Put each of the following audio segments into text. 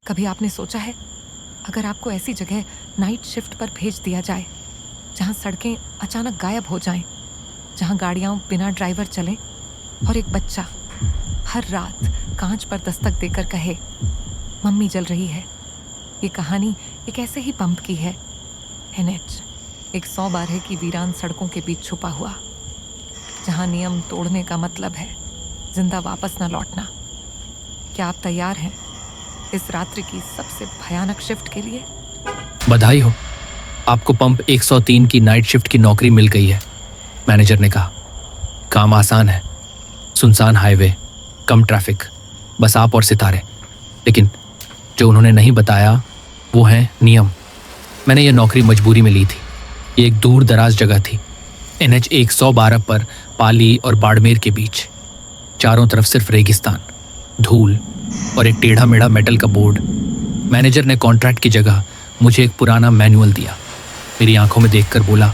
कभी आपने सोचा है, अगर आपको ऐसी जगह नाइट शिफ्ट पर भेज दिया जाए जहां सड़कें अचानक गायब हो जाएं, जहां गाड़ियां बिना ड्राइवर चलें और एक बच्चा हर रात कांच पर दस्तक देकर कहे, मम्मी जल रही है। ये कहानी एक ऐसे ही पंप की है। NH 112 की वीरान सड़कों के बीच छुपा हुआ, जहां नियम तोड़ने का मतलब है जिंदा वापस न लौटना। क्या आप तैयार हैं इस रात्रि की सबसे भयानक शिफ्ट के लिए? बधाई हो, आपको पंप 103 की नाइट शिफ्ट की नौकरी मिल गई है, मैनेजर ने कहा। काम आसान है, सुनसान हाईवे, कम ट्रैफिक, बस आप और सितारे। लेकिन जो उन्होंने नहीं बताया वो है नियम। मैंने ये नौकरी मजबूरी में ली थी। ये एक दूर दराज जगह थी, NH 112 पर, पाली और बाड़मेर के बीच। चारों तरफ सिर्फ रेगिस्तान, धूल और एक टेढ़ा मेढ़ा मेटल का बोर्ड। मैनेजर ने कॉन्ट्रैक्ट की जगह मुझे एक पुराना मैनुअल दिया। मेरी आंखों में देखकर बोला,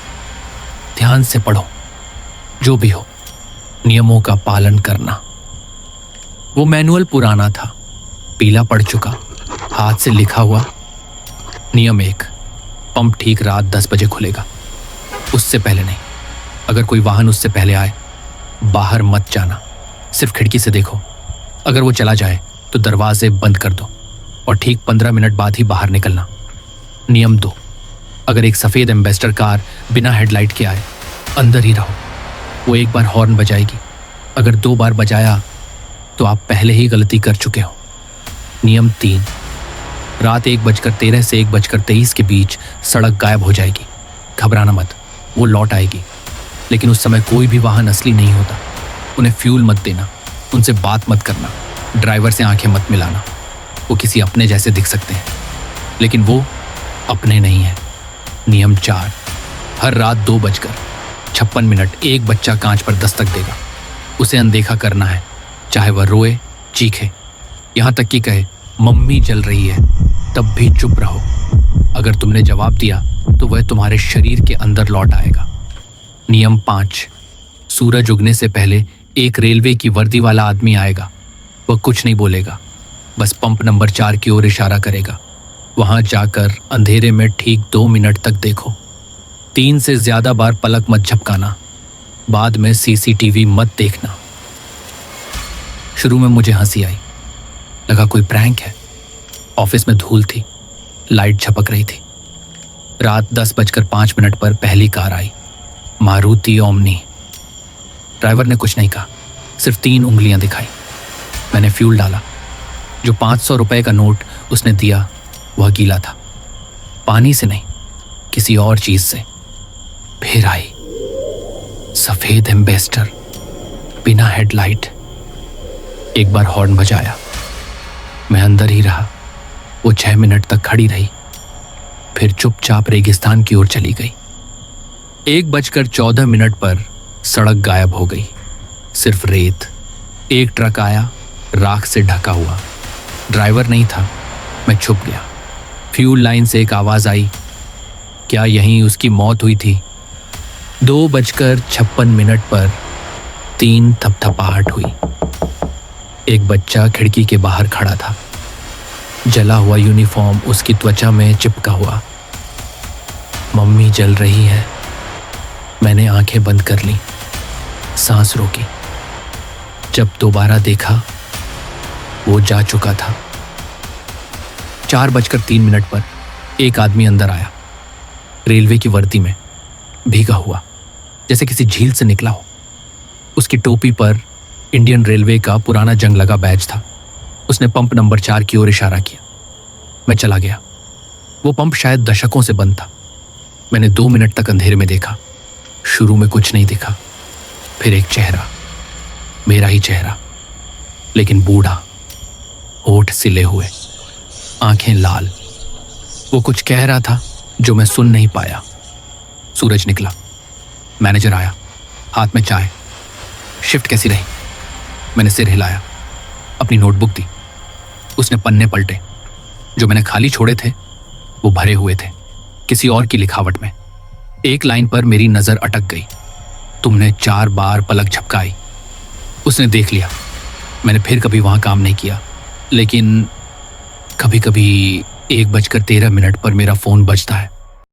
ध्यान से पढ़ो, जो भी हो नियमों का पालन करना। वो मैनुअल पुराना था, पीला पड़ चुका, हाथ से लिखा हुआ। नियम 1, पंप ठीक रात 10 बजे खुलेगा, उससे पहले नहीं। अगर कोई वाहन उससे पहले आए, बाहर मत जाना, सिर्फ खिड़की से देखो। अगर वो चला जाए तो दरवाजे बंद कर दो और ठीक 15 मिनट बाद ही बाहर निकलना। नियम 2, अगर एक सफ़ेद एम्बेसडर कार बिना हेडलाइट के आए, अंदर ही रहो। वो एक बार हॉर्न बजाएगी, अगर 2 बार बजाया तो आप पहले ही गलती कर चुके हो। नियम 3, रात 1:13 से 1:23 के बीच सड़क गायब हो जाएगी। घबराना मत, वो लौट आएगी, लेकिन उस समय कोई भी वाहन असली नहीं होता। उन्हें फ्यूल मत देना, उनसे बात मत करना, ड्राइवर से आंखें मत मिलाना। वो किसी अपने जैसे दिख सकते हैं, लेकिन वो अपने नहीं है। नियम 4, हर रात 2:56 एक बच्चा कांच पर दस्तक देगा। उसे अनदेखा करना है, चाहे वह रोए, चीखे, यहां तक कि कहे मम्मी जल रही है, तब भी चुप रहो। अगर तुमने जवाब दिया तो वह तुम्हारे शरीर के अंदर लौट आएगा। नियम 5, सूरज उगने से पहले एक रेलवे की वर्दी वाला आदमी आएगा। वह कुछ नहीं बोलेगा, बस पंप नंबर 4 की ओर इशारा करेगा। वहां जाकर अंधेरे में ठीक 2 मिनट तक देखो। 3 से ज्यादा बार पलक मत झपकाना, बाद में CCTV मत देखना। शुरू में मुझे हंसी आई, लगा कोई प्रैंक है। ऑफिस में धूल थी, लाइट झपक रही थी। रात 10:05 पर पहली कार आई, मारुति ओमनी। ड्राइवर ने कुछ नहीं कहा, सिर्फ 3 उंगलियां दिखाई। मैंने फ्यूल डाला। जो 500 रुपए का नोट उसने दिया वह गीला था, पानी से नहीं, किसी और चीज से। फिर आई सफेद एम्बेसडर, बिना हेडलाइट। एक बार हॉर्न बजाया, मैं अंदर ही रहा। वो 6 मिनट तक खड़ी रही, फिर चुपचाप रेगिस्तान की ओर चली गई। 1:14 पर सड़क गायब हो गई, सिर्फ रेत। एक ट्रक आया, राख से ढका हुआ। ड्राइवर नहीं था, मैं छुप गया। फ्यूल लाइन से एक आवाज आई, क्या यहीं उसकी मौत हुई थी? 2:56 पर 3 थपथपाहट हुई। एक बच्चा खिड़की के बाहर खड़ा था, जला हुआ यूनिफॉर्म उसकी त्वचा में चिपका हुआ। मम्मी जल रही है। मैंने आंखें बंद कर ली, सांस रोकी। जब दोबारा देखा, वो जा चुका था। 4:03 पर एक आदमी अंदर आया, रेलवे की वर्दी में, भीगा हुआ, जैसे किसी झील से निकला हो। उसकी टोपी पर इंडियन रेलवे का पुराना जंग लगा बैज था। उसने पंप नंबर 4 की ओर इशारा किया। मैं चला गया। वो पंप शायद दशकों से बंद था। मैंने 2 मिनट तक अंधेरे में देखा। शुरू में कुछ नहीं दिखा, फिर एक चेहरा, मेरा ही चेहरा, लेकिन बूढ़ा, होठ सिले हुए, आंखें लाल। वो कुछ कह रहा था जो मैं सुन नहीं पाया। सूरज निकला, मैनेजर आया, हाथ में चाय। शिफ्ट कैसी रही? मैंने सिर हिलाया, अपनी नोटबुक दी। उसने पन्ने पलटे, जो मैंने खाली छोड़े थे वो भरे हुए थे, किसी और की लिखावट में। एक लाइन पर मेरी नजर अटक गई, तुमने 4 बार पलक झपकाई। उसने देख लिया, मैंने फिर कभी वहां काम नहीं किया, लेकिन कभी कभी 1:13 पर मेरा फोन बजता है।